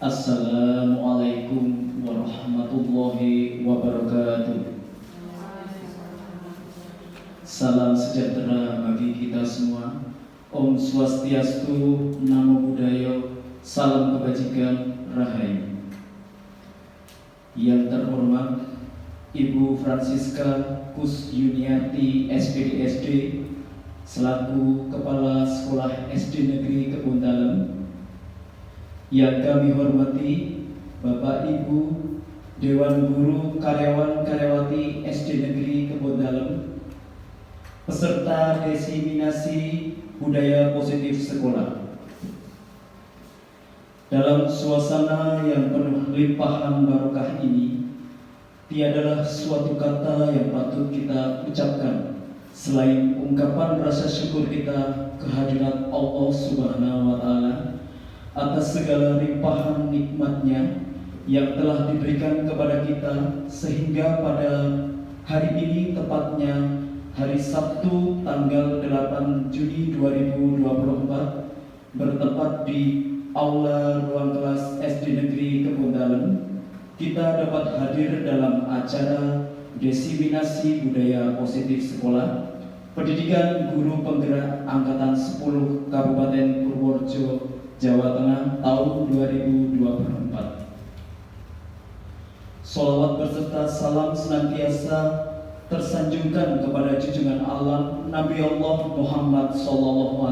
Assalamualaikum warahmatullahi wabarakatuh. Salam sejahtera bagi kita semua. Om Swastiastu, Namo Buddhaya, salam kebajikan, Rahayu. Yang terhormat Ibu Francisca Kus Yuniarti SPDSD selaku Kepala Sekolah SD Negeri Kebun Dalem. Yang kami hormati Bapak Ibu Dewan Guru Karyawan Karyawati SD Negeri Kebun Dalem, peserta diseminasi budaya positif sekolah. Dalam suasana yang penuh limpahan barokah ini, tiadalah suatu kata yang patut kita ucapkan selain ungkapan rasa syukur kita kehadirat Allah Subhanahu wa Ta'ala atas segala limpahan nikmatnya yang telah diberikan kepada kita, sehingga pada hari ini, tepatnya hari Sabtu tanggal 8 Juni 2024, bertempat di Aula Ruang Kelas SD Negeri Kebun Dalem, kita dapat hadir dalam acara Diseminasi Budaya Positif Sekolah Pendidikan Guru Penggerak Angkatan 10 Kabupaten Purworejo, Jawa Tengah tahun 2024. Sholawat berserta salam senantiasa tersanjungkan kepada junjungan Allah Nabi Allah Muhammad SAW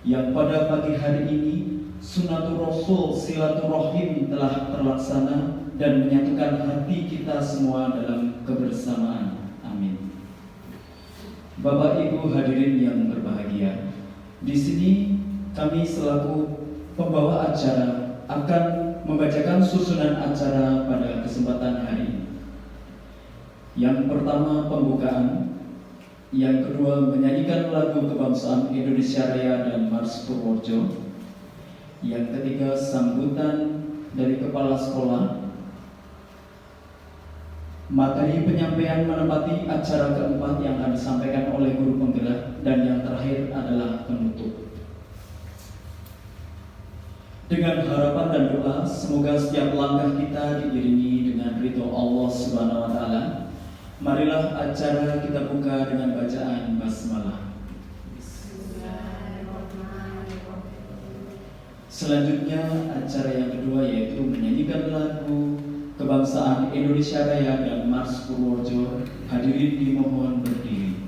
yang pada pagi hari ini Sunnatul Rasul Silaturahim telah terlaksana dan menyatukan hati kita semua dalam kebersamaan. Amin. Bapak Ibu hadirin yang berbahagia, di sini kami selaku pembawa acara akan membacakan susunan acara pada kesempatan hari ini. Yang pertama pembukaan, yang kedua menyanyikan lagu kebangsaan Indonesia Raya dan Mars Purworejo, yang ketiga sambutan dari kepala sekolah, materi penyampaian menempati acara keempat yang akan disampaikan oleh guru penggerak, dan yang terakhir adalah penutup. Dengan harapan dan doa, semoga setiap langkah kita diiringi dengan ridho Allah Subhanahu wa Ta'ala. Marilah acara kita buka dengan bacaan basmalah. Selanjutnya acara yang kedua yaitu menyanyikan lagu kebangsaan Indonesia Raya dan Mars Purworejo. Hadirin dimohon berdiri.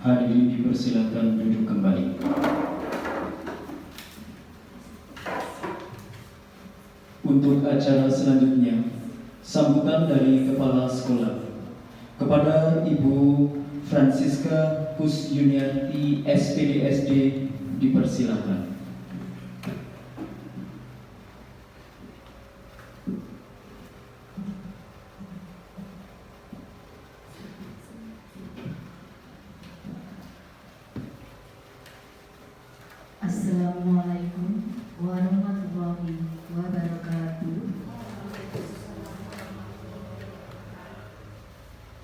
Hadirin dipersilakan duduk kembali. Untuk acara selanjutnya, sambutan dari Kepala Sekolah. Kepada Ibu Francisca Kusjuniarti SPDSD dipersilakan. Assalamualaikum warahmatullahi wabarakatuh.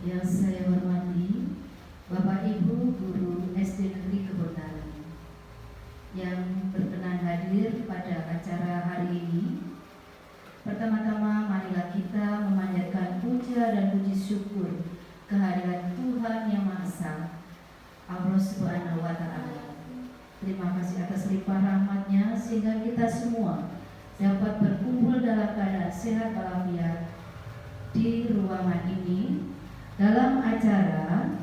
Yang saya hormati Bapak Ibu Guru SD Negeri Kebondalan yang berkenan hadir pada acara hari ini. Pertama-tama marilah kita memanjatkan puja dan puji syukur kehadirat Tuhan Yang Maha Esa, Allah Subhanahu wa Ta'ala. Terima kasih atas limpah rahmat-Nya sehingga kita semua dapat berkumpul dalam keadaan sehat walafiat di ruangan ini dalam acara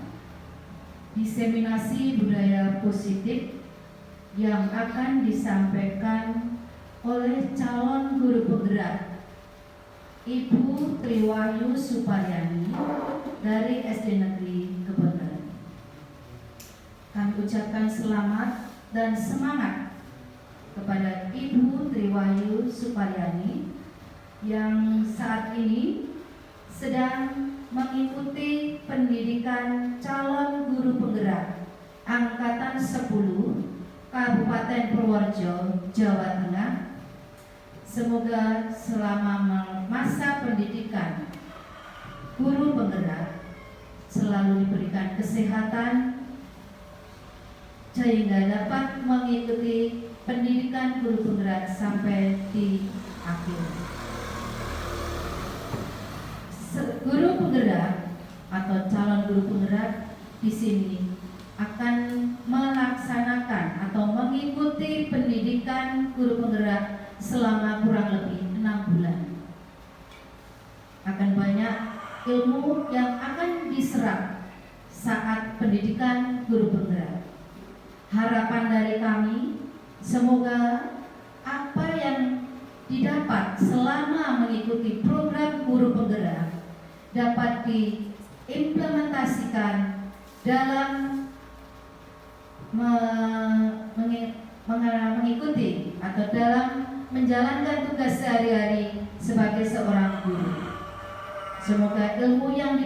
diseminasi budaya positif yang akan disampaikan oleh calon guru penggerak Ibu Triwahyu Suparyani dari SD Negeri Kebondalan. Kami ucapkan selamat dan semangat kepada Ibu Triwahyu Suparyani yang saat ini sedang mengikuti pendidikan calon guru penggerak Angkatan 10 Kabupaten Purworejo, Jawa Tengah. Semoga selama masa pendidikan guru penggerak selalu diberikan kesehatan sehingga dapat mengikuti pendidikan guru penggerak sampai di akhir. Guru penggerak atau calon guru penggerak di sini akan melaksanakan atau mengikuti pendidikan guru penggerak selama kurang lebih 6 bulan. Akan banyak ilmu yang akan diserap saat pendidikan guru penggerak. Harapan dari kami, semoga apa yang didapat selama mengikuti program guru penggerak dapat diimplementasikan dalam mengikuti atau dalam menjalankan tugas sehari-hari sebagai seorang guru. Semoga ilmu yang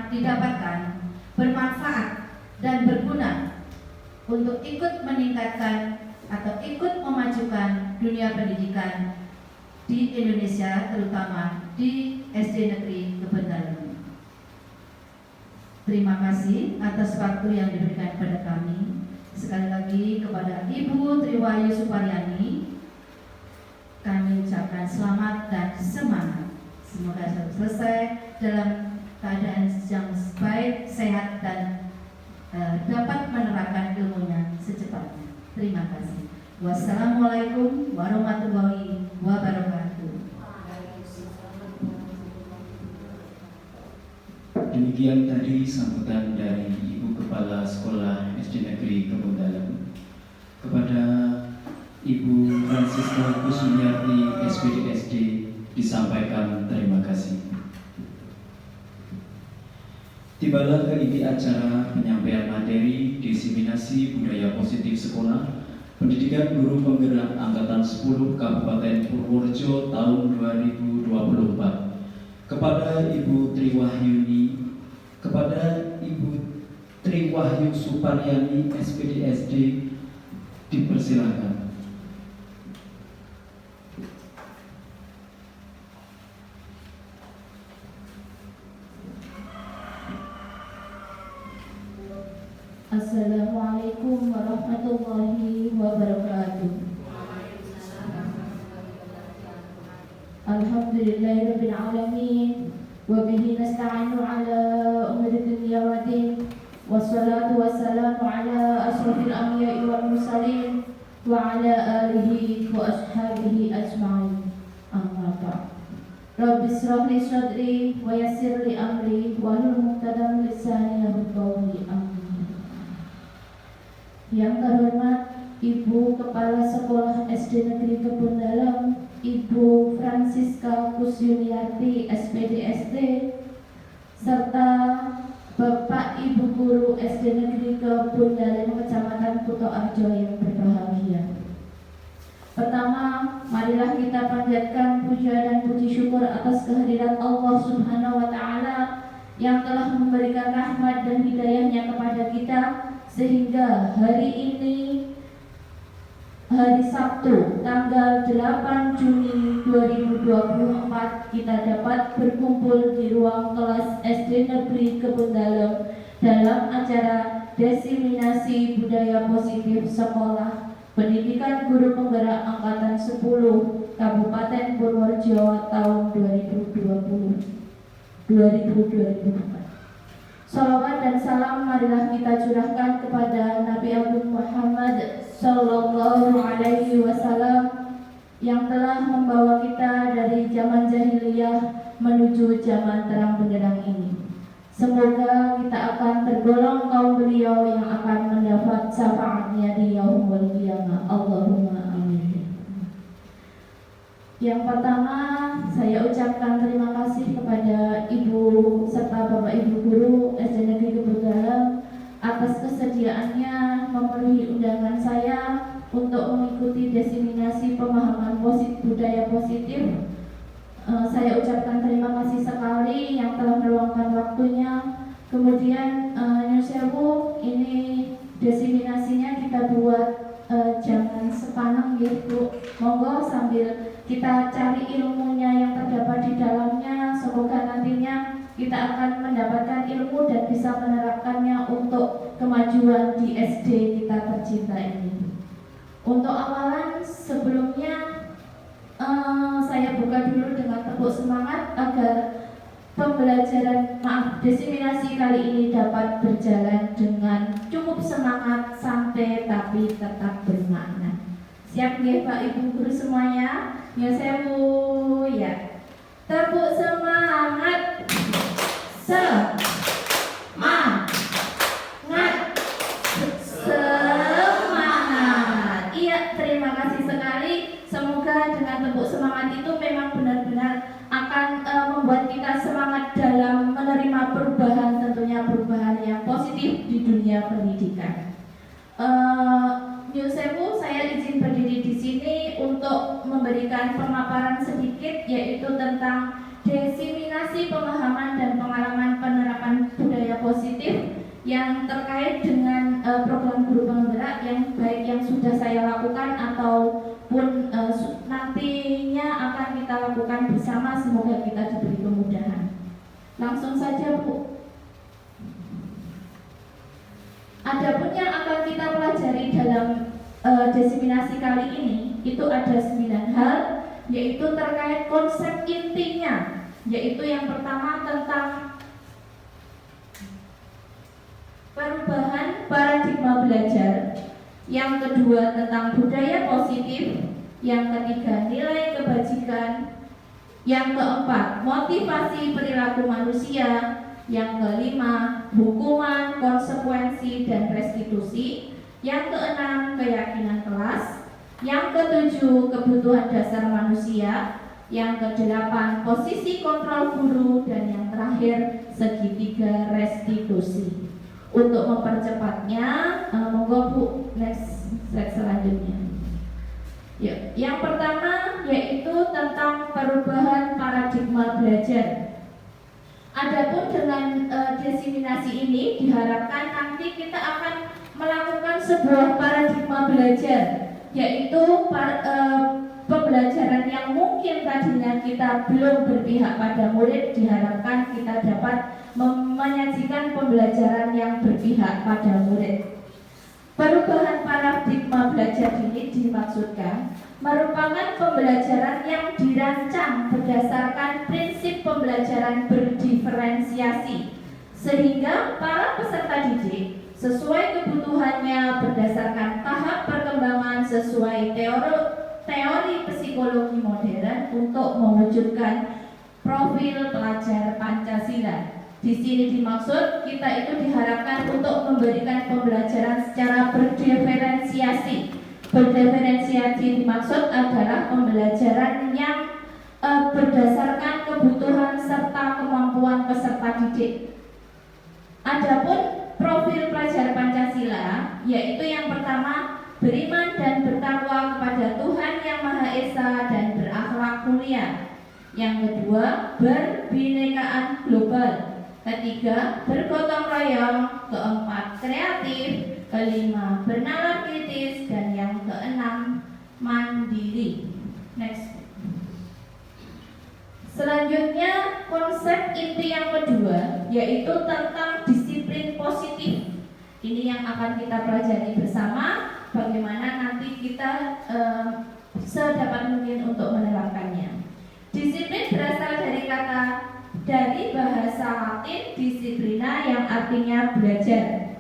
didapatkan bermanfaat dan berguna untuk ikut meningkatkan atau ikut memajukan dunia pendidikan di Indonesia, terutama di SD Negeri Kebondalan. Terima kasih atas waktu yang diberikan kepada kami. Sekali lagi kepada Ibu Triwahyu Suparyani, kami ucapkan selamat dan semangat. Semoga selesai dalam keadaan yang baik, sehat, dan dapat menerapkan ilmunya secepatnya. Terima kasih. Wassalamualaikum warahmatullahi wabarakatuh. Demikian tadi sambutan dari Ibu Kepala Sekolah SD Negeri Kebondalan. Kepada Ibu Francisca Kusjuniarti SPDSD disampaikan terima kasih. Tibalah ke inti acara penyampaian materi diseminasi budaya positif sekolah pendidikan guru penggerak Angkatan 10 Kabupaten Purworejo tahun 2024. Kepada Ibu Triwahyu Suparyani SPDSD dipersilakan. Assalamualaikum warahmatullahi wabarakatuh. Alhamdulillahirabbil alamin wa bihi nasta'inu ala umuri dunya waddin wassalatu wassalamu ala asrofil anbiya'i wal mursalin wa ala alihi wa ashabihi ajma'in. Amma ba'd. Rabbi israh li sadri wa yassir li amri wa hlul 'uqdatam min lisani yafqahu qawli. Yang terhormat Ibu Kepala Sekolah SD Negeri Kebun Dalam, Ibu Francisca Kusyuniarti SPD SD, serta Bapak Ibu Guru SD Negeri Kebun Dalam Kecamatan Kuto Arjo yang berbahagia. Pertama, marilah kita panjatkan puja dan puji syukur atas kehadirat Allah Subhanahu wa Ta'ala yang telah memberikan rahmat dan hidayahnya kepada kita, sehingga hari ini, hari Sabtu, tanggal 8 Juni 2024, kita dapat berkumpul di ruang kelas SD Negeri Kebun dalam acara Desiminasi Budaya Positif Sekolah Pendidikan Guru Penggerak Angkatan 10 Kabupaten Purworejo tahun 2024. Salawat dan salam marilah kita curahkan kepada Nabi Agung Muhammad Sallallahu Alaihi Wasallam yang telah membawa kita dari zaman jahiliyah menuju zaman terang benderang ini. Semoga kita akan tergolong kaum beliau yang akan mendapat syafaatnya di yaumul qiyamah. Allahumma amin. Yang pertama, saya ucapkan terima kasih kepada Ibu serta Bapak Ibu Guru SD Negeri Kebun Dalam atas kesediaannya memenuhi undangan saya untuk mengikuti desiminasi pemahaman budaya positif. Saya ucapkan terima kasih sekali yang telah meluangkan waktunya. Kemudian Nyun Sewu, ini desiminasinya kita buat jangan sepaneng gitu. Monggo sambil kita cari ilmunya yang terdapat di dalamnya. Semoga nantinya kita akan mendapatkan ilmu dan bisa menerapkannya untuk kemajuan di SD kita tercinta ini. Untuk awalan sebelumnya saya buka dulu dengan tepuk semangat agar desiminasi kali ini dapat berjalan dengan cukup semangat, santai tapi tetap bermakna. Siap nggih Pak Ibu Guru semuanya? Nyun sewu ya. Tepuk semangat. Semangat. Iya, terima kasih sekali. Semoga dengan tepuk semangat itu memang benar-benar akan membuat kita semangat dalam menerima perubahan, tentunya perubahan yang positif di dunia pendidikan. Nyun sewu, saya izin berdiri di sini untuk memberikan pemaparan sedikit, yaitu tentang desiminasi pemahaman dan pengalaman penerapan budaya positif yang terkait dengan program guru penggerak yang baik yang sudah saya lakukan ataupun nantinya akan kita lakukan bersama. Semoga kita diberi kemudahan. Langsung saja Bu. Adapun yang akan kita pelajari dalam desiminasi kali ini itu ada 9 hal, yaitu terkait konsep intinya, yaitu yang pertama tentang perubahan paradigma belajar, yang kedua tentang budaya positif, yang ketiga nilai kebajikan, yang keempat motivasi perilaku manusia, yang kelima hukuman, konsekuensi, dan restitusi, yang keenam keyakinan kelas, yang ketujuh kebutuhan dasar manusia, yang kedelapan posisi kontrol guru, dan yang terakhir segitiga restitusi. Untuk mempercepatnya, monggo Bu, next slide selanjutnya. Ya, yang pertama yaitu tentang perubahan paradigma belajar. Adapun dengan desiminasi ini diharapkan nanti kita akan melakukan sebuah paradigma belajar, yaitu pembelajaran yang mungkin tadinya kita belum berpihak pada murid, diharapkan kita dapat menyajikan pembelajaran yang berpihak pada murid. Perubahan paradigma belajar ini dimaksudkan merupakan pembelajaran yang dirancang berdasarkan prinsip pembelajaran berdiferensiasi, sehingga para peserta didik sesuai kebutuhannya berdasarkan tahap perkembangan sesuai teori psikologi modern untuk mewujudkan profil pelajar Pancasila. Di sini dimaksud kita itu diharapkan untuk memberikan pembelajaran secara berdiferensiasi. Berdiferensiasi dimaksud adalah pembelajaran yang berdasarkan kebutuhan serta kemampuan peserta didik. Adapun profil pelajar Pancasila yaitu yang pertama beriman dan bertakwa kepada Tuhan Yang Maha Esa dan berakhlak mulia. Yang kedua berbinekaan global. Ketiga bergotong royong. Keempat kreatif. Kelima bernalar kritis. Dan yang keenam mandiri. Next. Selanjutnya konsep inti yang kedua yaitu tentang disiplin positif. Ini yang akan kita pelajari bersama, bagaimana nanti kita sedapat mungkin untuk menerapkannya. Disiplin berasal dari bahasa Latin disiplina yang artinya belajar.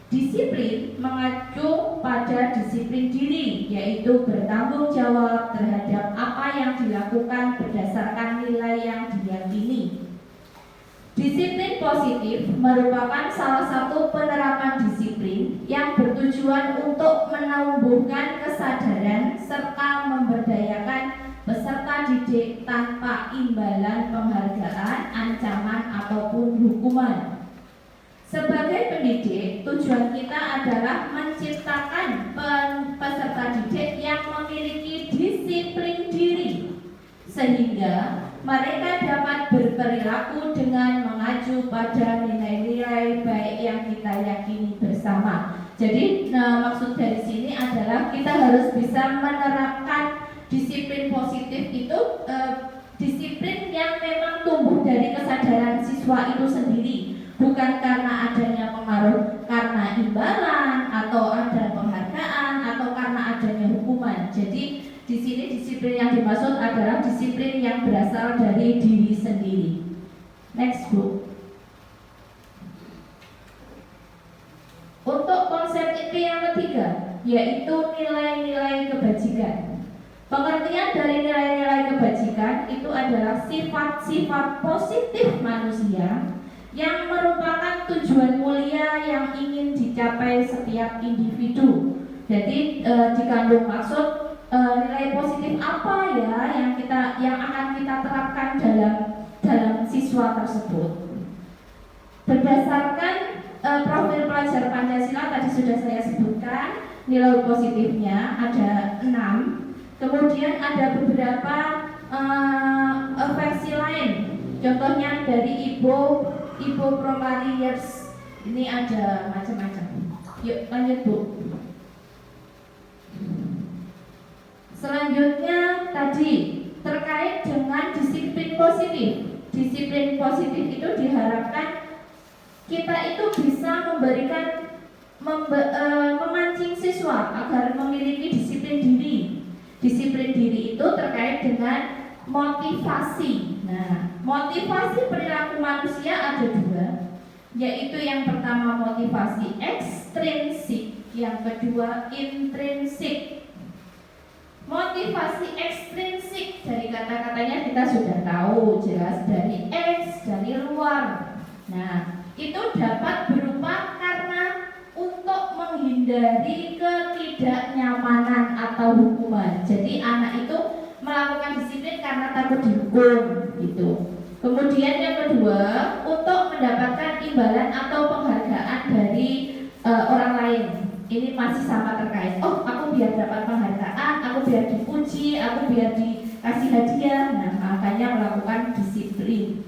Disiplin mengacu pada disiplin diri, yaitu bertanggung jawab terhadap apa yang dilakukan berdasarkan nilai yang diyakini. Disiplin positif merupakan salah satu penerapan disiplin yang bertujuan untuk menumbuhkan kesadaran serta memberdayakan peserta didik tanpa imbalan penghargaan, ancaman, ataupun hukuman. Sebagai pendidik, tujuan kita adalah menciptakan peserta didik yang memiliki disiplin diri, sehingga mereka dapat berperilaku dengan mengacu pada nilai-nilai baik yang kita yakini bersama. Jadi maksud dari sini adalah kita harus bisa menerapkan disiplin positif itu, disiplin yang memang tumbuh dari kesadaran siswa itu sendiri. Bukan karena adanya pengaruh karena imbalan atau ada penghargaan atau karena adanya hukuman. Jadi di sini disiplin yang dimaksud adalah disiplin yang berasal dari diri sendiri. Next book. Untuk konsep inti yang ketiga yaitu nilai-nilai kebajikan. Pengertian dari nilai-nilai kebajikan itu adalah sifat-sifat positif manusia yang merupakan tujuan mulia yang ingin dicapai setiap individu. Jadi dikandung maksud nilai positif apa ya yang akan kita terapkan dalam siswa tersebut. Berdasarkan profil pelajar Pancasila tadi sudah saya sebutkan, nilai positifnya ada 6. Kemudian ada beberapa versi lain. Contohnya dari Ibu Promariers, ini ada macam-macam. Yuk lanjut Bu. Selanjutnya tadi terkait dengan disiplin positif. Disiplin positif itu diharapkan kita itu bisa memancing siswa agar memiliki disiplin diri. Disiplin diri itu terkait dengan motivasi. Nah, motivasi perilaku manusia ada 2, yaitu yang pertama motivasi ekstrinsik, yang kedua intrinsik. Motivasi ekstrinsik dari kata-katanya kita sudah tahu, jelas dari X, dari luar. Nah, itu dapat berupa karena untuk menghindari ketidaknyamanan atau hukuman. Jadi anak itu melakukan disiplin karena takut dihukum gitu. Kemudian yang kedua, untuk mendapatkan imbalan atau penghargaan dari orang lain. Ini masih sama terkait. Oh, aku biar dapat penghargaan, aku biar dipuji, aku biar dikasih hadiah. Nah, makanya melakukan disiplin.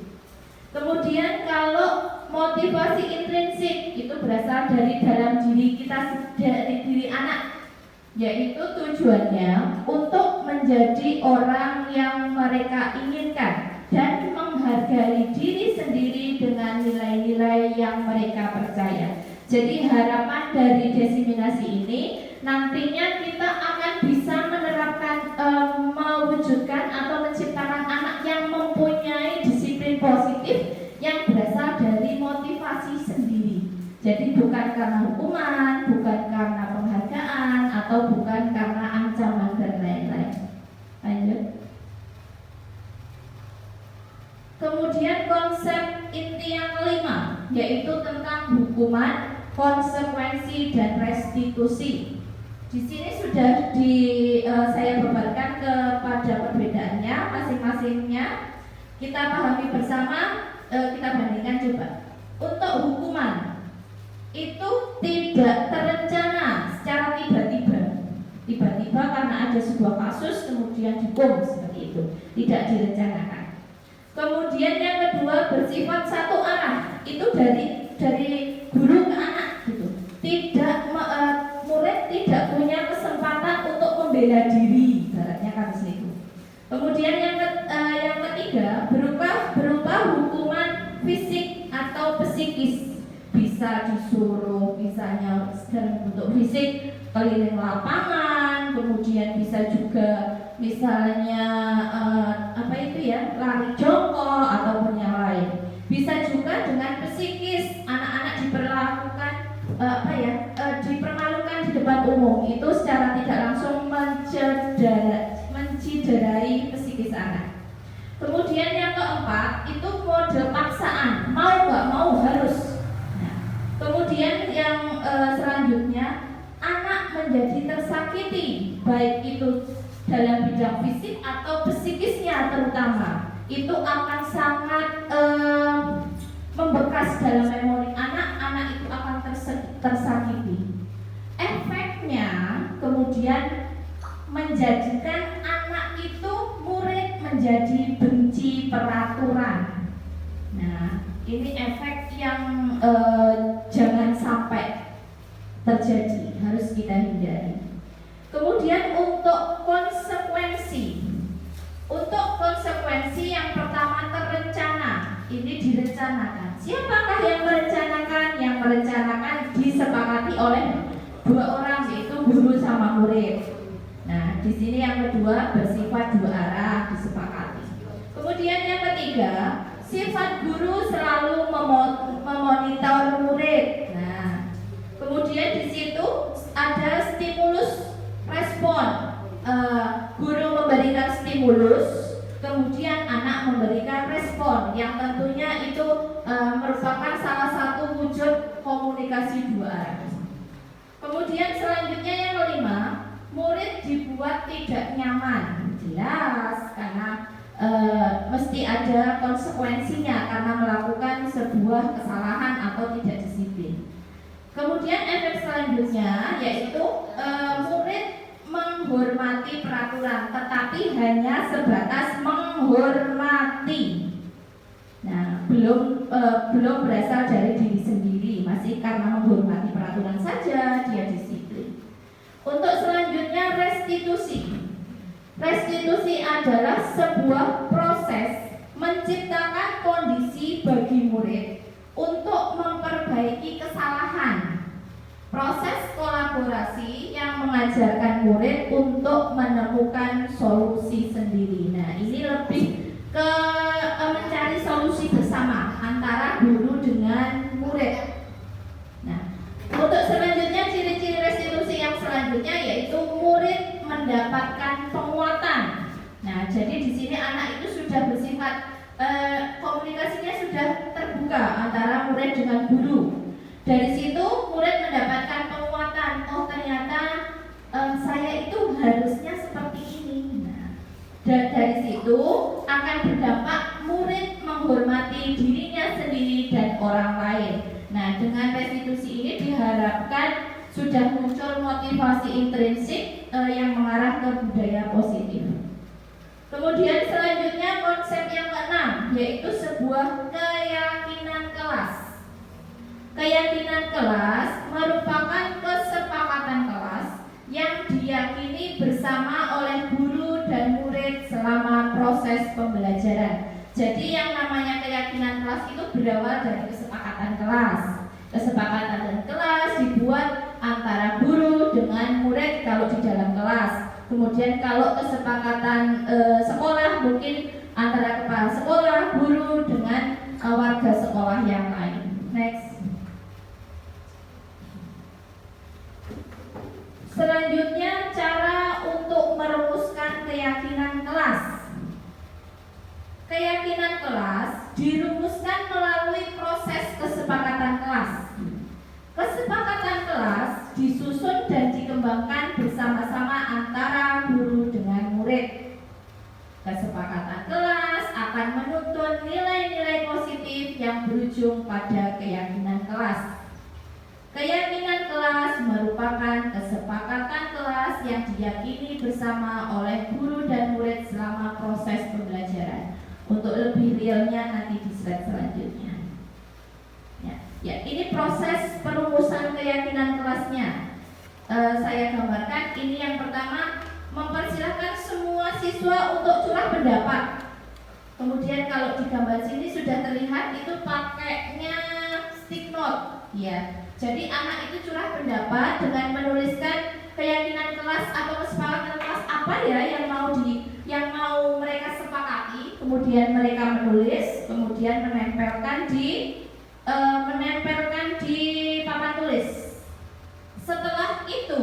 Kemudian kalau motivasi intrinsik itu berasal dari dalam diri kita, dari diri anak, yaitu tujuannya untuk menjadi orang yang mereka inginkan dan menghargai diri sendiri dengan nilai-nilai yang mereka percaya. Jadi harapan dari diseminasi ini nantinya kita akan bisa menerapkan, mewujudkan atau menciptakan anak yang mempunyai disiplin positif yang berasal dari motivasi sendiri. Jadi bukan karena hukuman, bukan karena penghargaan, atau bukan karena ancaman dan lain-lain. Lanjut. Kemudian konsep inti yang kelima konsekuensi dan restitusi. Di sini sudah saya beberkan kepada perbedaannya masing-masingnya. Kita pahami bersama, kita bandingkan coba. Untuk hukuman itu tidak terencana secara tiba-tiba karena ada sebuah kasus kemudian dihukum seperti itu, tidak direncanakan. Kemudian yang kedua bersifat satu arah, itu dari guru ke anak gitu. Murid tidak punya kesempatan untuk membela diri, ibaratnya kan itu. Kemudian yang ketiga berupa hukuman fisik atau psikis. Bisa disuruh misalnya dalam bentuk fisik keliling lapangan, kemudian bisa juga misalnya lari jongkok ataupun yang lain. Bisa juga dengan psikis, anak-anak diperlakukan dipermalukan di depan umum, itu secara tidak langsung menciderai psikis anak. Kemudian yang keempat itu model paksaan, mau nggak mau harus. Kemudian yang selanjutnya anak menjadi tersakiti, baik itu dalam bidang fisik atau psikisnya terutama, itu akan sangat membekas dalam memori anak itu akan tersakiti. Efeknya kemudian menjadikan anak itu murid menjadi benci peraturan. Nah, ini efek yang jangan sampai terjadi, harus kita hindari. Kemudian untuk konsekuensi yang pertama terencana, ini direncanakan. Siapakah yang merencanakan? Yang merencanakan disepakati oleh dua orang, yaitu guru sama murid. Nah, di sini yang kedua bersifat dua arah, disepakati. Kemudian yang ketiga, sifat guru selalu memonitor murid. Nah, kemudian di situ ada stimulus respon. Guru memberikan stimulus, kemudian anak memberikan respon, yang tentunya itu merupakan salah satu wujud komunikasi dua arah. Kemudian selanjutnya yang kelima, murid dibuat tidak nyaman. Jelas, karena mesti ada konsekuensinya karena melakukan sebuah kesalahan atau tidak disiplin. Kemudian efek selanjutnya yaitu murid menghormati peraturan, tetapi hanya sebatas menghormati. Nah, belum berasal dari diri sendiri, masih karena menghormati peraturan saja dia disiplin. Untuk selanjutnya restitusi. Restitusi adalah sebuah proses menciptakan kondisi bagi murid untuk memperbaiki kesalahan. Proses kolaborasi yang mengajarkan murid untuk menemukan solusi sendiri. Nah, ini lebih ke mencari solusi bersama antara guru dengan murid. Nah, untuk selanjutnya ciri-ciri restitusi yang selanjutnya yaitu murid mendapatkan penguatan. Nah, jadi di sini anak itu sudah bersifat komunikasinya sudah terbuka antara murid dengan guru. Dari situ murid mendapatkan penguatan. Oh, ternyata saya itu harusnya seperti ini. Nah, dan dari situ akan berdampak murid menghormati dirinya sendiri dan orang lain. Nah, dengan restitusi ini diharapkan sudah muncul motivasi intrinsik yang mengarah ke budaya positif. Kemudian selanjutnya konsep yang keenam yaitu sebuah keyakinan kelas. Keyakinan kelas merupakan kesepakatan kelas yang diyakini bersama oleh guru dan murid selama proses pembelajaran. Jadi yang namanya keyakinan kelas itu berawal dari kesepakatan kelas. Kesepakatan kelas dibuat antara guru dengan murid kalau di dalam kelas. Kemudian kalau kesepakatan sekolah mungkin antara kepala sekolah, guru dengan warga sekolah yang lain. Next. Selanjutnya cara untuk merumuskan keyakinan kelas. Keyakinan kelas dirumuskan melalui proses kesepakatan kelas. Kesepakatan kelas disusun dan dikembangkan bersama-sama antara guru dengan murid. Kesepakatan kelas akan menuntun nilai-nilai positif yang berujung pada keyakinan kelas. Keyakinan kelas merupakan kesepakatan kelas yang diyakini bersama oleh guru dan murid selama proses pembelajaran. Untuk lebih realnya nanti di slide selanjutnya. Ya, ini proses perumusan keyakinan kelasnya. Saya gambarkan. Ini yang pertama, mempersilahkan semua siswa untuk curah pendapat. Kemudian kalau di gambar sini sudah terlihat itu pakainya stick note, ya. Jadi anak itu curah pendapat dengan menuliskan keyakinan kelas atau kesepakatan kelas apa ya yang mau mereka sepakati. Kemudian mereka menulis, kemudian menempelkan di papan tulis. Setelah itu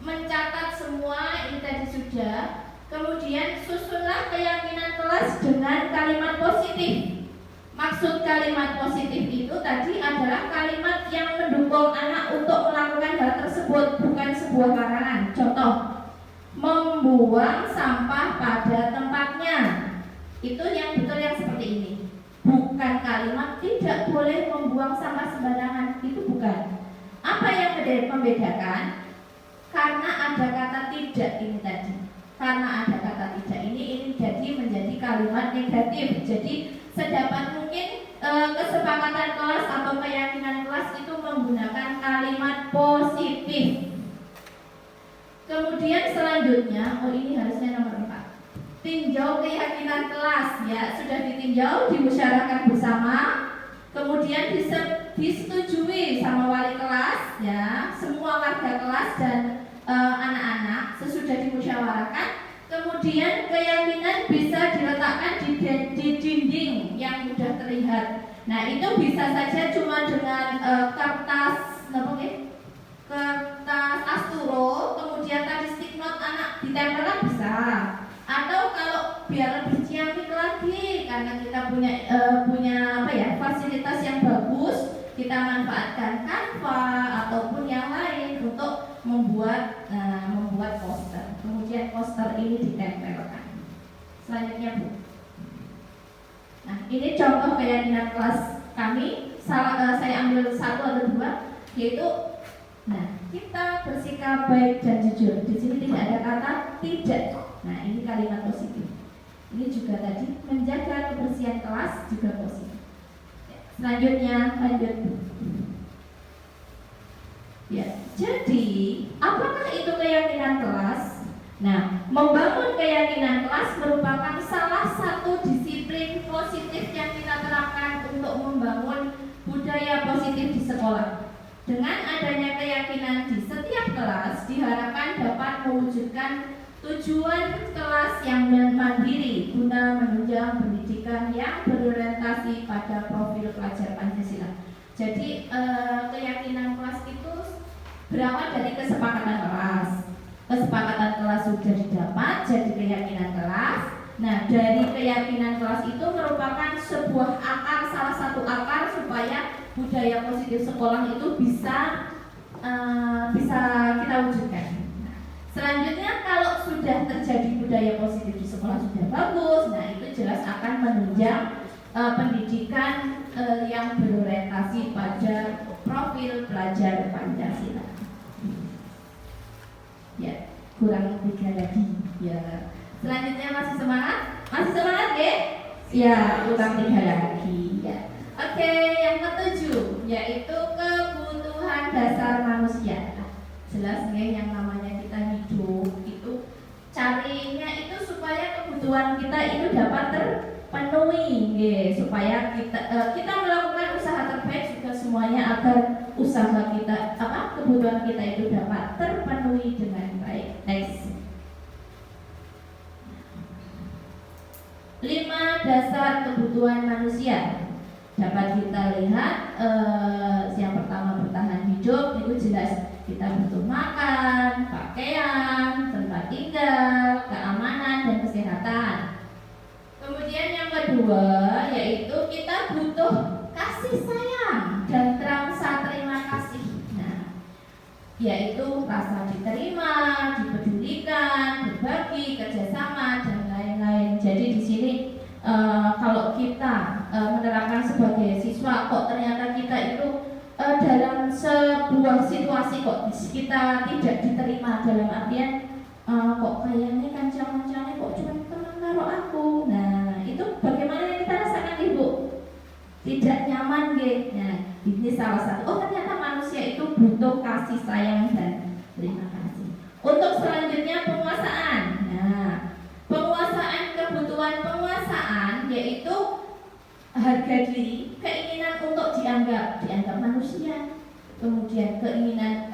mencatat semua ini tadi sudah. Kemudian susunlah keyakinan kelas dengan kalimat positif. Maksud kalimat positif itu tadi adalah kalimat yang mendukung anak untuk melakukan hal tersebut, bukan sebuah larangan. Contoh, membuang sampah pada tempatnya. Itu yang betul yang seperti ini. Bukan kalimat tidak boleh membuang sampah sembarangan. Itu bukan. Apa yang membedakan? Karena ada kata tidak ini tadi. Karena ada kata tidak ini jadi menjadi kalimat negatif. Jadi sedapat mungkin kesepakatan kelas atau keyakinan kelas itu menggunakan kalimat positif. Kemudian selanjutnya, ini harusnya nomor 4. Tinjau keyakinan kelas, ya sudah ditinjau, dimusyawarahkan bersama, kemudian disetujui sama wali kelas, ya semua warga kelas dan anak-anak sesudah dimusyawarahkan. Kemudian keyakinan bisa diletakkan di dinding yang mudah terlihat. Nah itu bisa saja cuma dengan kertas asturo, kemudian tadi stick note anak ditempelkan bisa. Atau kalau biar lebih ciamik lagi, karena kita punya fasilitas yang bagus, kita manfaatkan Canva ataupun yang lain untuk membuat poster. Kemudian poster ini ditempelkan. Selanjutnya Bu. Nah ini contoh keyakinan kelas kami. Saya ambil 1 atau 2, yaitu kita bersikap baik dan jujur. Di sini tidak ada kata tidak. Nah ini kalimat positif. Ini juga tadi menjaga kebersihan kelas juga positif. Selanjutnya lanjut. Ya, jadi apakah itu keyakinan kelas? Nah, membangun keyakinan kelas merupakan salah satu disiplin positif yang kita terapkan untuk membangun budaya positif di sekolah. Dengan adanya keyakinan di setiap kelas, diharapkan dapat mewujudkan tujuan kelas yang mandiri guna menunjang pendidikan yang berorientasi pada profil pelajar Pancasila. Jadi keyakinan kelas itu berawal dari kesepakatan kelas. Kesepakatan kelas sudah didapat, jadi keyakinan kelas. Nah, dari keyakinan kelas itu merupakan sebuah akar, salah satu akar supaya budaya positif sekolah itu bisa kita wujudkan. Nah, selanjutnya kalau sudah terjadi budaya positif di sekolah sudah bagus, nah itu jelas akan menunjang pendidikan yang berorientasi pada profil pelajar Pancasila. Ya, kurang 3 lagi. Ya. Selanjutnya masih semangat? Masih semangat ya? Ya, kurang 3 lagi. Ya. Oke, yang ke-7 yaitu kebutuhan dasar manusia. Jelas ya, yang namanya kita hidup itu carinya itu supaya kebutuhan kita itu dapat terpenuhi, supaya kita melakukan usaha terbaik juga semuanya agar usaha kita kebutuhan kita itu dapat terpenuhi dengan baik. Next. 5 dasar kebutuhan manusia. Dapat kita lihat yang pertama bertahan hidup itu jelas kita butuh makan, pakaian, tempat tinggal, keamanan dan kesehatan. Kemudian yang kedua yaitu kita butuh kasih sayang dan rasa terima kasih. Nah, yaitu rasa diterima, dipedulikan, berbagi, kerjasama, dan lain-lain. Jadi di sini kalau kita menerapkan sebagai siswa, kok ternyata kita itu dalam sebuah situasi kok kita tidak diterima, dalam artian kok kayaknya kancang-kancangnya kok cuma teman karo aku. Nah, itu bagaimana yang kita rasakan, Ibu? Tidak nyaman, gitu. Nah, ini salah satu. Oh, ternyata manusia itu butuh kasih sayang dan terima kasih. Untuk selanjutnya penguasaan. Nah, penguasaan, kebutuhan penguasaan yaitu harga diri, keinginan untuk dianggap manusia, kemudian keinginan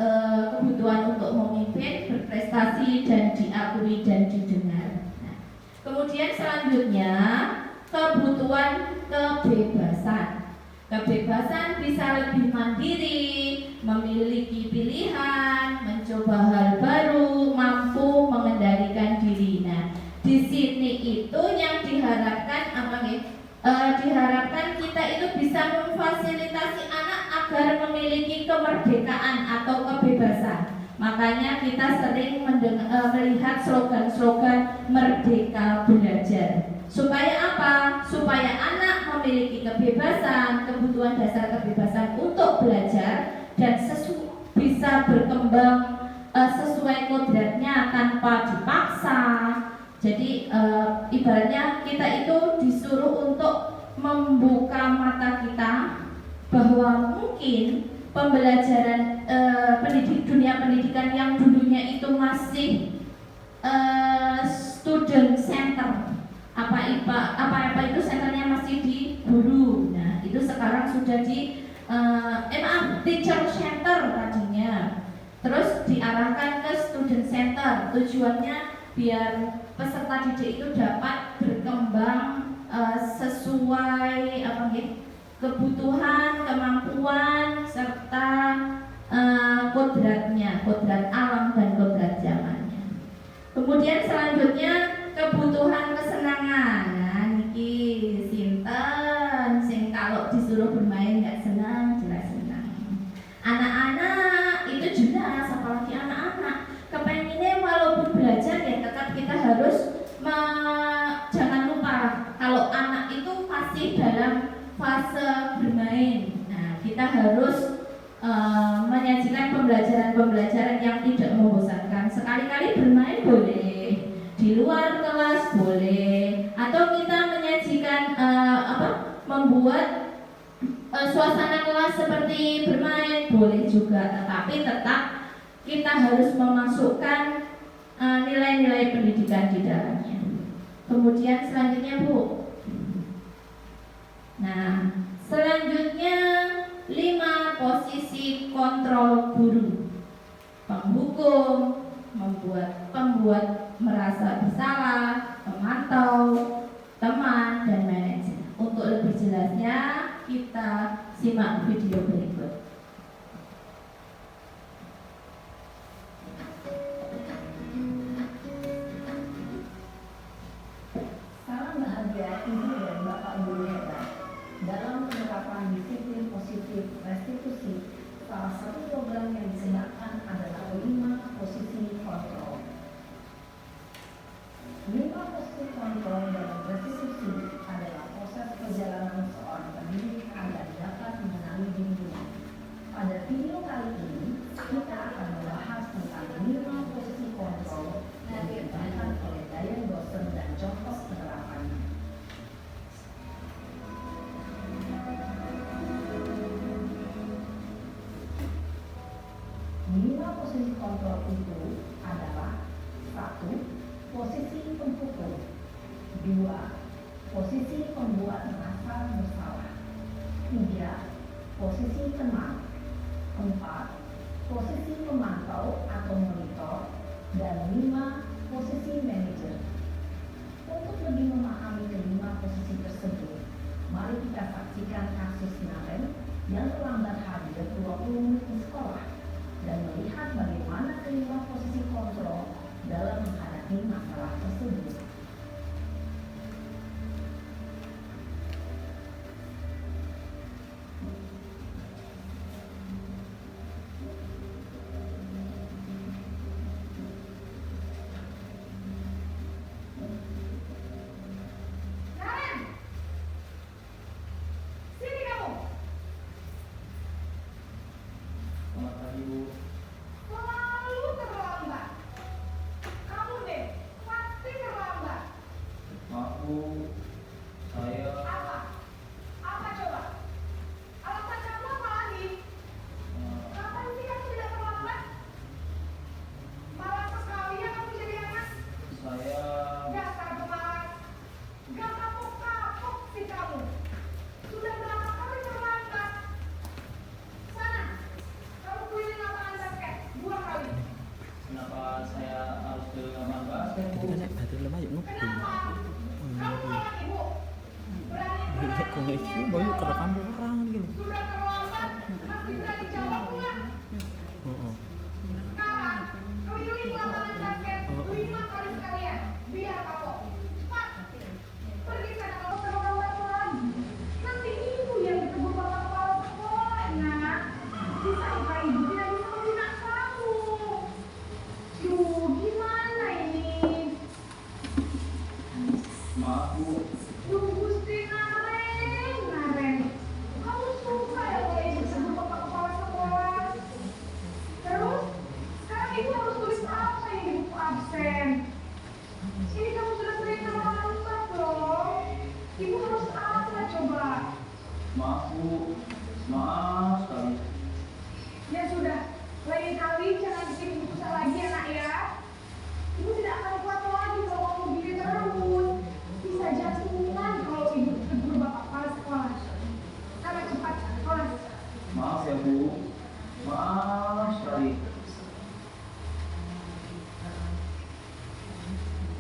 kebutuhan untuk memimpin, berprestasi dan diakui dan didengar. Nah, kemudian selanjutnya kebutuhan kebebasan. Kebebasan bisa lebih mandiri, memiliki pilihan, mencoba hal baru, mampu mengendalikan diri. Nah, di sini itu yang diharapkan apa nih? Diharapkan kita itu bisa memfasilitasi anak agar memiliki kemerdekaan atau kebebasan. Makanya kita sering melihat slogan-slogan merdeka belajar. Supaya apa? Supaya anak memiliki kebebasan, kebutuhan dasar kebebasan untuk belajar dan bisa berkembang sesuai kodratnya tanpa dipaksa. Jadi ibaratnya kita itu disuruh untuk membuka mata kita bahwa mungkin pembelajaran dunia pendidikan yang dulunya itu masih student center, apa itu senternya masih di guru. Nah, itu sekarang sudah di teacher center tadinya. Terus diarahkan ke student center. Tujuannya biar peserta didik itu dapat berkembang sesuai kebutuhan, kemampuan serta kodratnya, kodrat alam dan kodrat zamannya. Kemudian selanjutnya kebutuhan kesenangan. Nah, niki sinten sing kalau disuruh bermain nggak senang, jelas senang. Anak-anak itu jelas, apalagi anak-anak kepenginnya walaupun belajar ya tetap kita harus jangan lupa kalau anak itu masih dalam fase bermain. Nah, kita harus menyajikan pembelajaran yang tidak membosankan. Sekali-kali bermain boleh, di luar kelas boleh, atau kita menyajikan membuat suasana kelas seperti bermain boleh juga, tetapi tetap kita harus memasukkan nilai-nilai pendidikan di dalamnya. Kemudian selanjutnya, Bu. Nah, selanjutnya 5 posisi kontrol guru. Penghukum, pembuat merasa bersalah, pemantau, teman, dan manajer. Untuk lebih jelasnya kita simak video berikut. Salam bahagia Ibu dan Bapak Guru hebat. Dalam penerapan disiplin positif restitusi, salah satu program yang disediakan adalah 5 posisi kontrol. 5 posisi kontrol dalam restitusi adalah proses perjalanan seorang pendidik agar dapat mengenali dirinya. Pada video kali ini, kita akan membahas tentang 5 posisi kontrol yang dikembangkan oleh Dayan dosen dan contoh penerapannya. 5 posisi kontrol itu adalah 1. Posisi penghukum, 2. Posisi pembuat merasa bersalah, 3. Posisi teman, 4. Posisi pemantau atau monitor, dan 5. Posisi manajer. Untuk lebih memahami kelima posisi tersebut, mari kita saksikan kasus Naren yang terlambat hadir 20 menit di sekolah dan melihat bagaimana kelima posisi kontrol dalam menghadapi masalah tersebut. nge-view baru kerekam orang gitu. Sudah terlambat, masih berani jawab nggak? Heeh. Sekarang, keliling lapangan basket 5 kali sekalian. Biar kapok. Cepat. Pergi sana kalau terlambat lagi. Nanti ibu yang ditegur bapak kepala sekolah, nak. Disangka ibu tidak bisa membina kamu. Duh, gimana ini? Maaf Bu, Duh, Gusti Naren. Kamu suka ya kalau ibu ditegur bapak kepala sekolah? Terus, sekarang ibu harus tulis apa yang di buku absen? Ini kamu sudah sering terlambat loh. Ibu harus apa coba? maaf Bu, maaf sekali. Ya sudah, lain kali jangan bikin ibu susah lagi ya nak ya. Ibu tidak akan kuat lagi kalau kamu begini terus. Bisa jantungan kalau ibu tegur bapak kepala sekolah. Sana cepat kelas. Maaf ya Bu, maaf sekali.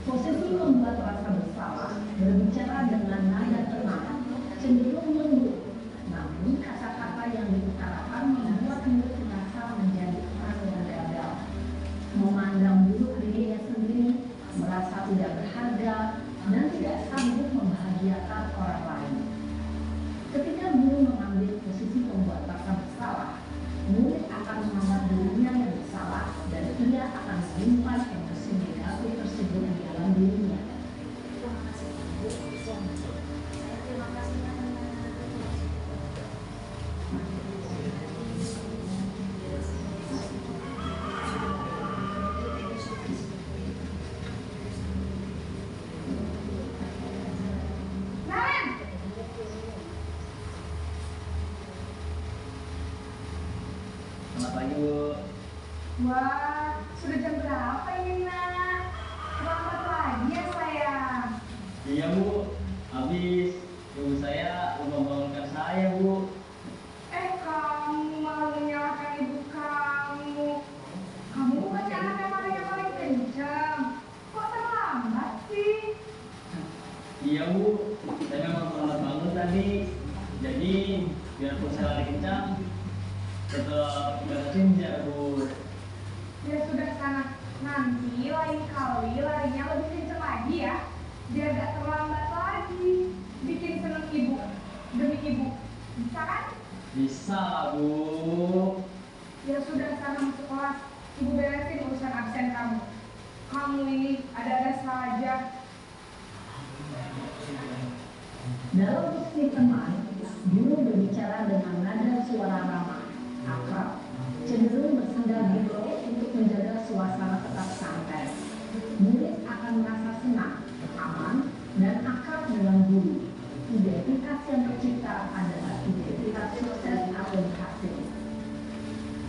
Posisi membuat rasa bersalah, berbicara dengan nada tenang, cenderung lembut. Namun kata-kata yang diutarakan membuat mulut merasa menjadi orang yang gagal. Memandang buruk dirinya sendiri, merasa tidak berharga, dan tidak sanggup membahagiakan orang lain. Ketika guru mengambil posisi pembuat rasa bersalah, murid akan menganggap dirinya yang bersalah dan ia akan menyimpan emosi negatif tersebut di dalam dirinya. Naren! Selamat pagi Bu. Wah, sudah jam berapa ini nak? Selamat lagi ya sayang. Iya Bu, habis ibu saya membangunkan saya Bu. Kamu malah menyalahkan ibu kamu. Kamu bukannya anak yang paling kencang. Kok terlambat sih? Iya Bu, saya memang terlambat bangun tadi. Jadi biarpun saya lari kencang, tetap nggak senja Bu. Ya sudah sana. Nanti lain kali larinya lebih kencang lagi ya. Biar gak terlambat lagi. Bikin seneng ibu. Demi ibu. Bisa kan? Bisa lah Bu. Ya sudah sana masuk kelas. Ibu beresin urusan absen kamu. Kamu ini ada-ada saja. Dalam posisi teman, guru berbicara dengan nada suara ramah, akrab, cenderung bersandar guru untuk menjaga suasana tetap santai. Murid akan merasa senang, aman, dan akrab dengan guru. Identitas yang tercipta adalah identitas sukses atau berhasil.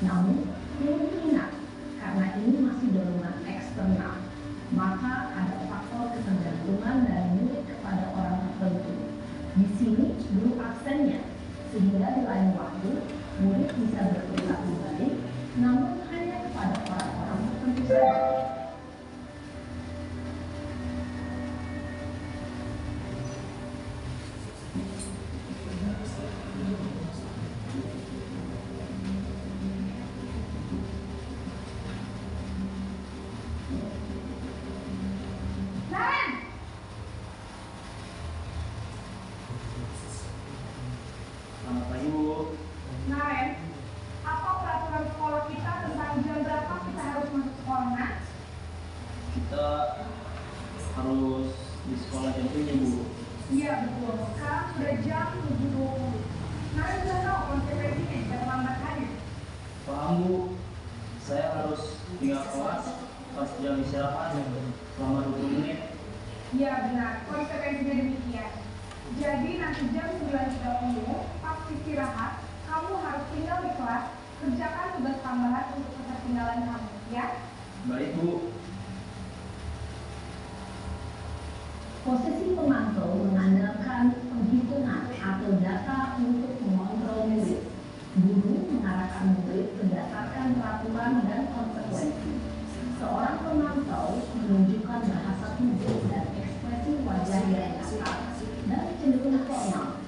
Namun, perlu diingat, karena ini masih dorongan eksternal, maka ada faktor ketergantungan dari murid kepada orang tertentu. Di sini guru absennya, sehingga di lain waktu murid bisa berperilaku baik, namun hanya kepada orang-orang tertentu saja. Naren! Selamat pagi Bu. Naren, apa peraturan sekolah kita tentang jam berapa kita harus masuk sekolah, nak? Kita harus di sekolah jam 7 Bu. Iya betul, sekarang sudah jam 7.20. Naren sudah tahu konsekuensinya jika terlambat hadir. Paham Bu, saya harus tinggal kelas pas jam istirahat selama 20 menit. Iya benar, konsekuensinya demikian. Jadi nanti jam 9.30 pas istirahat, kamu harus tinggal di kelas, kerjakan tugas tambahan untuk ketertinggalan kamu, ya? Baik Bu. Posisi pemantau mengandalkan penghitungan atau data untuk mengontrol murid. Guru mengarahkan murid berdasarkan peraturan dan konsekuensi. Seorang pemantau menunjukkan bahasa tubuh dan ekspresi wajah yang kasar dan cenderung formal.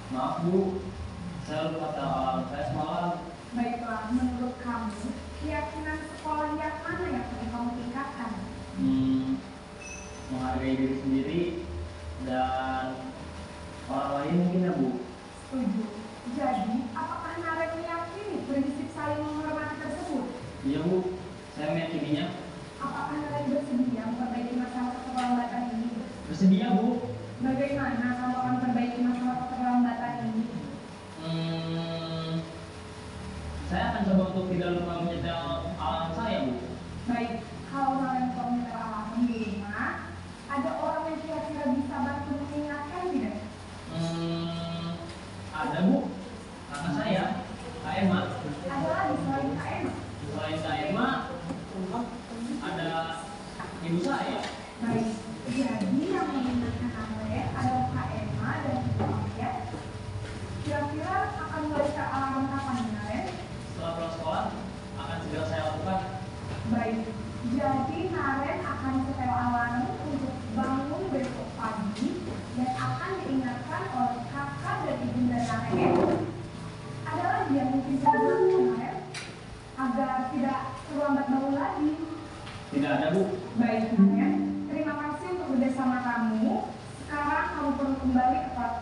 Maaf Bu, saya lupa tanggal saya semalam. Baiklah, menurut kamu, keyakinan sekolah yang mana yang paling kamu tingkatkan? Menghargai diri sendiri dan orang lain mungkin ya Bu. Setuju. Jadi, apakah Naren meyakini prinsip saling menghormati tersebut? Iya Bu, saya meyakininya. Apakah Naren bersedia memperbaiki masalah keterlambatan ini? Bersedia Bu. Bagaimana kamu akan memperbaiki masalah keterlambatan ini? Saya akan coba untuk tidak lupa menyetel alarm saya Bu. Baik, kalau Naren komputer alarm di rumah, ada orang yang kira-kira bisa bantu mengingatkan tidak? Ada Bu, kakak saya, Kak Emma. Ada lagi selain Kak Emma? Selain Kak Emma, ada ibu saya. Baik, jadi yang mengingatkan Naren adalah Kak Emma dan Ibu Alia. Kira-kira akan mulai setel alarm kapan Naren? Setelah pulang sekolah, akan segera saya lakukan. Baik, jadi Naren akan setel alarm untuk bangun besok pagi dan akan diingatkan oleh kakak dan ibunda Naren. Ada lagi yang mungkin saya lakukan Naren agar tidak terlambat bangun lagi. Tidak ada Bu. Baik Naren, terima kasih untuk bersama kamu. Sekarang kamu perlu kembali ke kelas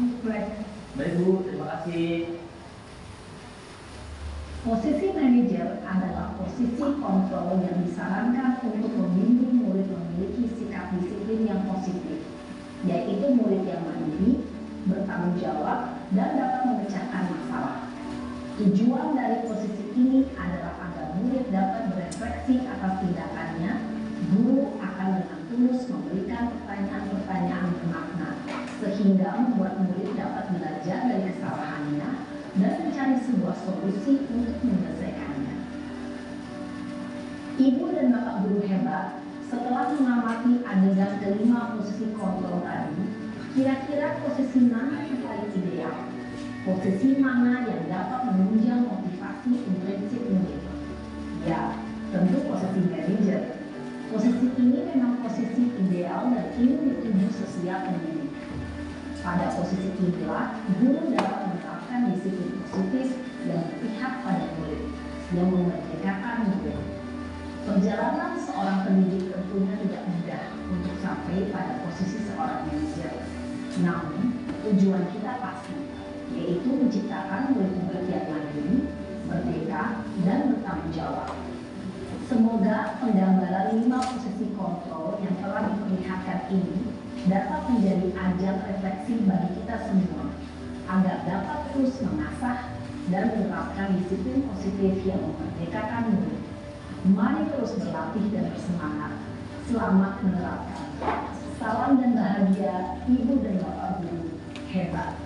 untuk belajar. Baik Bu, terima kasih. Posisi manajer adalah posisi kontrol yang disarankan untuk membimbing murid memiliki sikap disiplin yang positif, yaitu murid yang mandiri, bertanggung jawab, dan dapat memecahkan masalah. Tujuan dari posisi ini adalah agar murid dapat berefleksi atas tindakannya. Guru akan dengan tulus memberikan pertanyaan-pertanyaan bermakna, sehingga membuat murid dapat belajar dari kesalahannya dan mencari sebuah solusi untuk menyelesaikannya. Ibu dan Bapak guru hebat, setelah mengamati adegan kelima posisi kontrol tadi, kira-kira posisi mana yang paling ideal? Posisi mana yang dapat menunjang motivasi intrinsik murid? Ya, tentu posisi manajer. Posisi ini memang posisi ideal dan ingin dituju setiap pendidik. Pada posisi inilah, guru dapat menerapkan disiplin positif yang berpihak pada murid, yang memerdekakan murid. Perjalanan seorang pendidik tentunya tidak mudah untuk sampai pada posisi seorang manajer. Namun, tujuan kita pasti, yaitu menciptakan murid-murid yang mandiri, merdeka, dan bertanggung jawab. Semoga penggambaran 5 posisi kontrol yang telah diperlihatkan ini dapat menjadi ajang refleksi bagi kita semua, agar dapat terus mengasah dan menerapkan disiplin positif yang memerdekakan murid. Mari terus berlatih dan bersemangat. Selamat menerapkan. Salam dan bahagia, Ibu dan Bapak guru hebat.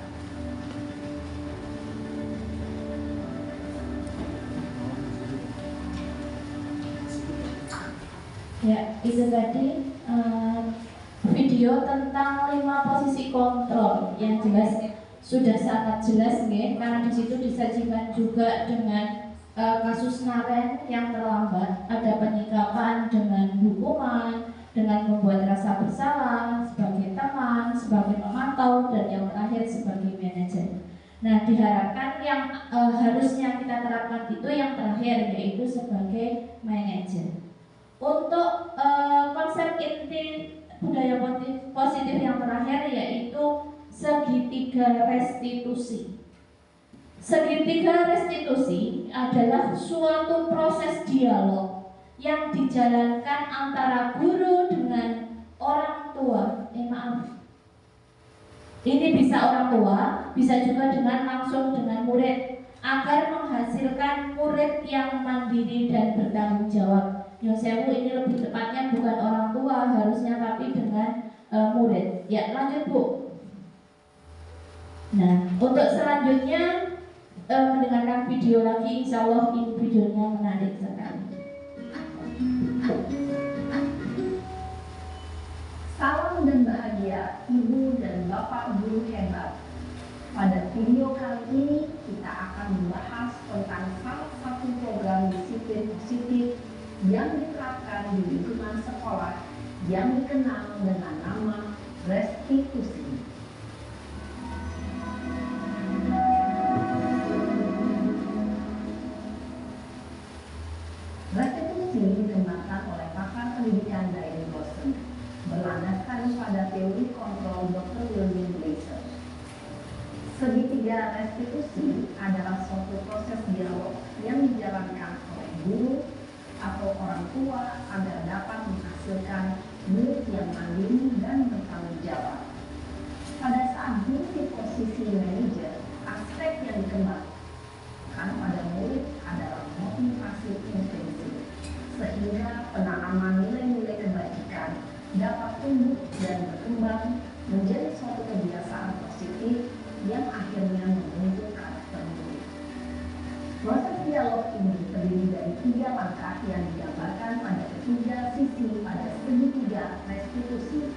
Ya, itu tadi video tentang 5 posisi kontrol yang jelas sudah sangat jelas nih, karena di situ disajikan juga dengan kasus Naren yang terlambat, ada penyikapan dengan hukuman, dengan membuat rasa bersalah sebagai teman, sebagai pemantau, dan yang terakhir sebagai manajer. Nah, diharapkan yang harusnya kita terapkan itu yang terakhir, yaitu sebagai manajer. Untuk konsep inti budaya positif yang terakhir yaitu segitiga restitusi. Segitiga restitusi adalah suatu proses dialog yang dijalankan antara guru dengan orang tua. Ini bisa orang tua, bisa juga dengan langsung dengan murid, agar menghasilkan murid yang mandiri dan bertanggung jawab. Yosewu ini lebih tepatnya bukan orang tua harusnya, tapi dengan murid. Ya, lanjut Bu. Nah, untuk selanjutnya mendengarkan video lagi, insya Allah ini videonya menarik sekali. Salam dan bahagia, Ibu dan Bapak guru hebat. Pada video kali ini kita akan membahas tentang salah satu program disiplin positif yang diterapkan di lingkungan sekolah yang dikenal dengan nama restitusi. Segitiga restitusi adalah suatu proses dialog yang dijalankan oleh guru atau orang tua agar dapat menghasilkan murid yang mandiri dan bertanggung jawab. Pada saat guru di posisi manajer, aspek yang dikembangkan pada murid adalah motivasi intrinsik, sehingga penanaman nilai-nilai kebaikan dapat tumbuh dan berkembang menjadi suatu kebiasaan positif yang akhirnya membentuk karakter murid. Proses dialog ini terdiri dari 3 langkah yang digambarkan pada ketiga sisi pada segitiga restitusi.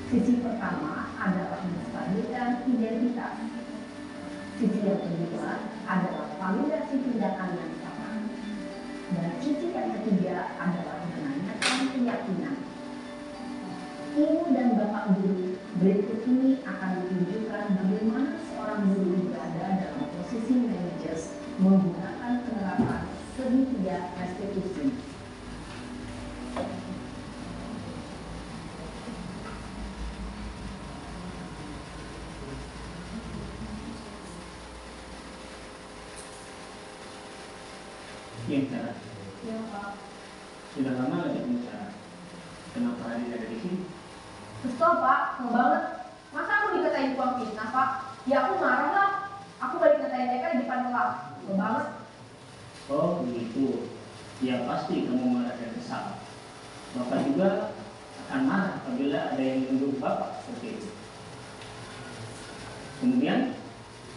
Sisi pertama adalah menstabilkan identitas. Sisi yang kedua adalah validasi tindakan yang sama. Dan sisi yang ketiga adalah menanyakan keyakinan. Ibu dan bapak guru berikut ini akan menunjukkan bagaimana seorang guru berada dalam posisi manajer menggunakan penerapan segitiga restitusi. Yang cara Ya Pak. sudah lama lagi bicara. Kenapa hari ada di sini? Kesel Pak, kesel banget. Masa aku dikatain tukang fitnah Pak? Ya aku marah lah. Aku balik katain mereka di depan kelas. Kesel banget. Oh begitu. Ya pasti kamu marah dan kesal. Bapak juga akan marah apabila ada yang menuduh Bapak seperti itu. Kemudian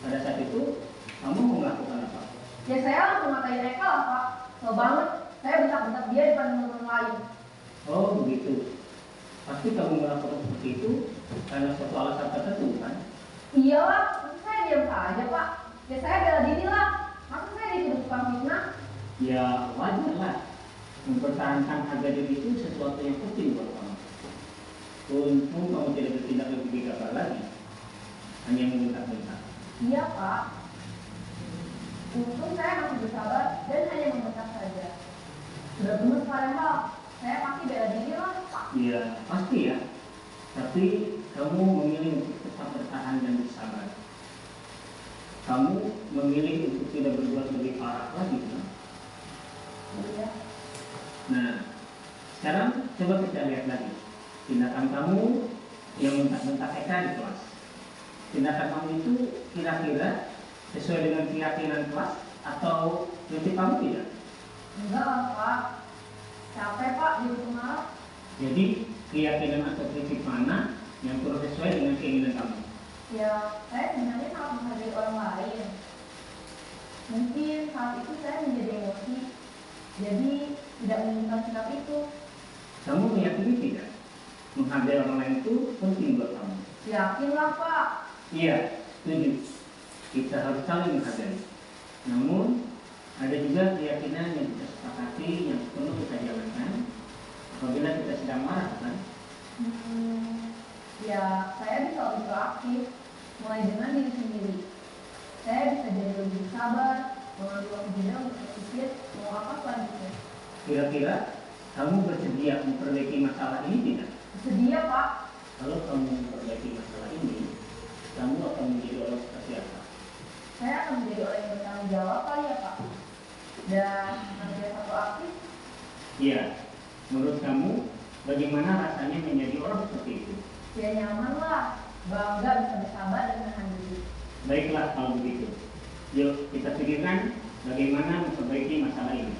pada saat itu kamu mau melakukan apa? Ya saya langsung ngatain mereka lah Pak. Kesel banget. Saya bentak-bentak dia di depan teman-teman lain. Oh begitu. Pasti kamu melakukan seperti itu karena suatu alasan tertentu kan? Iyalah, masa saya diam saja Pak. Ya saya bela diri lah. Masa saya dituduh tukang fitnah? Ya wajar lah. Mempertahankan harga diri itu sesuatu yang penting buat kamu. Untung kamu tidak bertindak lebih gegabah lagi. Hanya membentak-bentak. Iya Pak. Untung saya masih bersabar dan hanya membentak saja. Sudah gemes padahal. Saya pasti bela diri lah Pak. Ya pasti ya. Tapi kamu memilih untuk tetap bertahan dan bersabar. Kamu memilih untuk tidak berbuat lebih parah lagi kan? Iya. Nah, sekarang coba kita lihat lagi tindakan kamu yang bentak-bentak Eka di kelas. Tindakan kamu itu kira-kira sesuai dengan keyakinan kelas atau prinsip kamu tidak? Enggak lah Pak. Capek Pak jadi pemarah. Jadi keyakinan atau prinsip mana yang kurang sesuai dengan keinginan kamu? Ya, saya sebenarnya sangat menghargai orang lain. Mungkin saat itu saya menjadi emosi, jadi tidak menginginkan sikap itu. Kamu meyakini tidak? Menghargai orang lain itu penting buat kamu. Yakinlah Pak. Iya, setuju. Kita harus saling menghargai. Namun, ada juga keyakinan yang kita sepakati yang perlu kita jalankan apabila kita sedang marah kan? Ya, saya bisa lebih proaktif, mulai dengan diri sendiri. Saya bisa jadi lebih sabar, mengambil waktu jeda untuk berpikir mau apa selanjutnya. Kira-kira kamu bersedia memperbaiki masalah ini tidak? Sedia Pak. Kalau kamu memperbaiki masalah ini, kamu akan menjadi orang seperti apa? Saya akan menjadi orang yang bertanggung jawab kali ya Pak. Dan nanti proaktif. Iya, menurut kamu bagaimana rasanya menjadi orang seperti itu? Ya nyaman lah, bangga bisa bersabar dan menahan diri. Baiklah kalau begitu. Yuk kita pikirkan bagaimana memperbaiki masalah ini.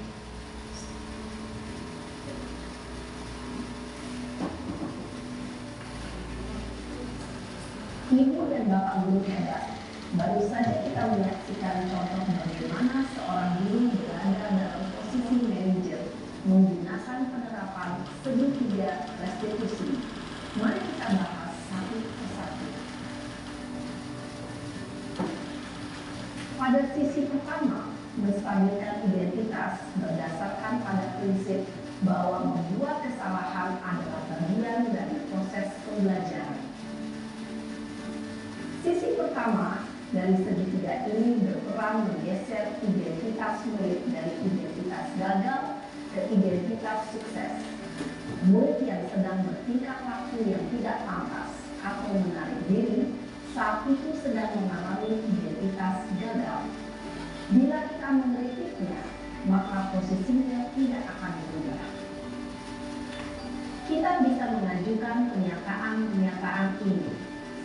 Ibu dan bapak guru hebat. Baru saja kita menyaksikan contoh bagaimana seorang guru berada dalam posisi manajer menggunakan penerapan segitiga restitusi. Mari kita bahas satu persatu. Pada sisi pertama, menstabilkan identitas berdasarkan pada prinsip bahwa membuat kesalahan adalah bagian dari proses pembelajaran. Sisi pertama dari segitiga ini berperan menggeser identitas murid dari identitas gagal ke identitas sukses. Murid yang sedang bertingkah laku yang tidak pantas atau menarik diri saat itu sedang mengalami identitas gagal. Bila kita mengkritiknya, maka posisinya tidak akan berubah. Kita bisa mengajukan pernyataan ini.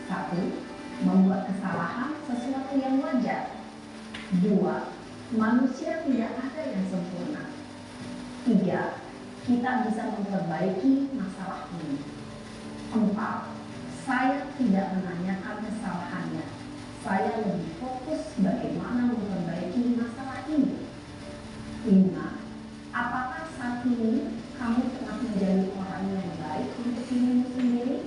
1. Membuat kesalahan sesuatu yang wajar. 2. Manusia tidak ada yang sempurna. 3. Kita bisa memperbaiki masalah ini. 4. Saya tidak menanyakan kesalahannya. Saya lebih fokus bagaimana memperbaiki masalah ini. 5. Apakah saat ini kamu telah menjadi orang yang baik untuk dirimu sendiri?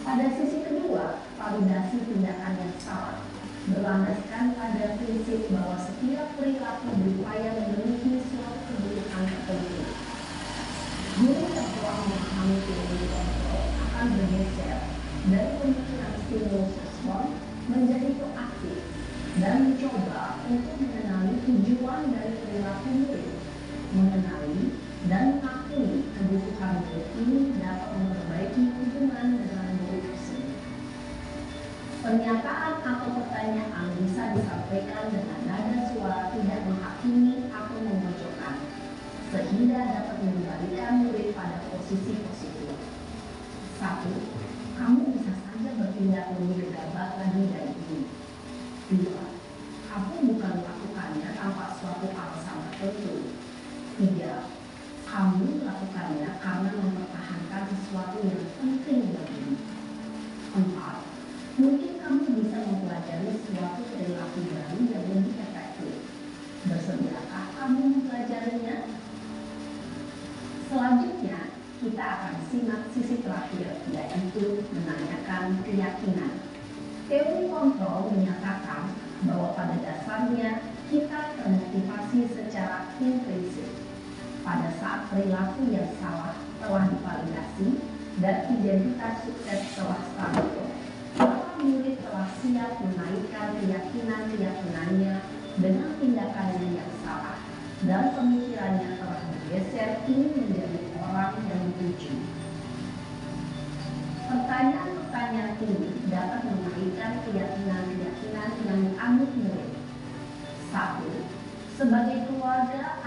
Pada sisi kedua, validasi tindakan yang salah berlandaskan pada prinsip bahwa setiap perilaku berupaya memenuhi suatu kebutuhan tertentu. Guru yang telah memahami teori kontrol akan bergeser dari pemikiran stimulus respon menjadi proaktif dan mencoba untuk mengenali tujuan dari perilaku murid, mengenali dan mengakui kebutuhan murid ini dapat memperbaiki hubungan dengan murid tersebut. Pernyataan atau pertanyaan bisa disampaikan dengan nada suara tidak menghakimi atau memojokkan, sehingga dapat mengembalikan murid pada posisi positif. 1. Kamu bisa saja bertindak lebih gegabah lagi dari ini. 2. Kamu bukan melakukannya tanpa suatu alasan tertentu. 3. Kamu melakukannya karena mempertahankan sesuatu yang penting bagimu. 4. Mungkin kamu bisa mempelajari suatu perilaku baru yang lebih efektif. Bersediakah kamu mempelajarinya? Selanjutnya, kita akan simak sisi terakhir, yaitu menanyakan keyakinan. Teori kontrol menyatakan bahwa pada dasarnya kita termotivasi secara intrinsik. Pada saat perilaku yang salah telah divalidasi dan identitas sukses telah stabil, maka murid telah siap menaikkan keyakinan-keyakinannya dengan tindakannya yang salah, dan pemikirannya telah bergeser ingin menjadi orang yang dituju. Pertanyaan-pertanyaan ini dapat menaikkan keyakinan-keyakinan yang dianut murid. 1. Sebagai keluarga